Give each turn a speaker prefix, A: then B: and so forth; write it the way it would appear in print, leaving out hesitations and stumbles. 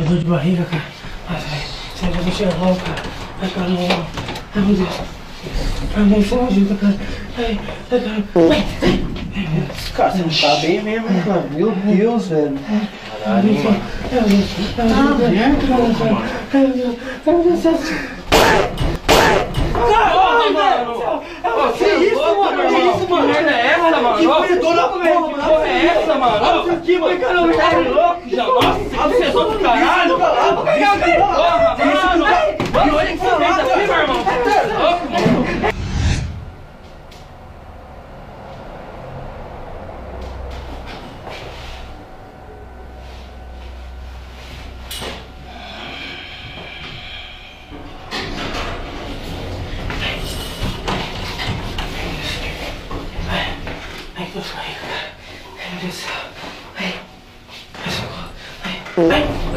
A: dor de barriga, cara. Ai, sai pra deixar logo, cara. Ai, cara, não. Ai, meu Deus. Ai, meu Deus, você me ajuda, cara. Ai, cara.
B: Cara, você não tá bem mesmo, hein, cara? Meu Deus, velho.
A: Caralho, mano. Ai, meu Deus.
B: Caralho, mano! Que isso, mano? Que isso, mano? Que merda é essa, mano? Que corredora, porra, mano! Que porra é essa, mano? Olha isso aqui, mano! Caramba, tá louco, já? Nossa, que sessão do caralho! Porra, mano! E olha que você fez aqui, meu irmão! Você é louco, mano!
A: Ai, tô saindo, cara. Ai, meu Deus do céu. Ai, socorro. Ai.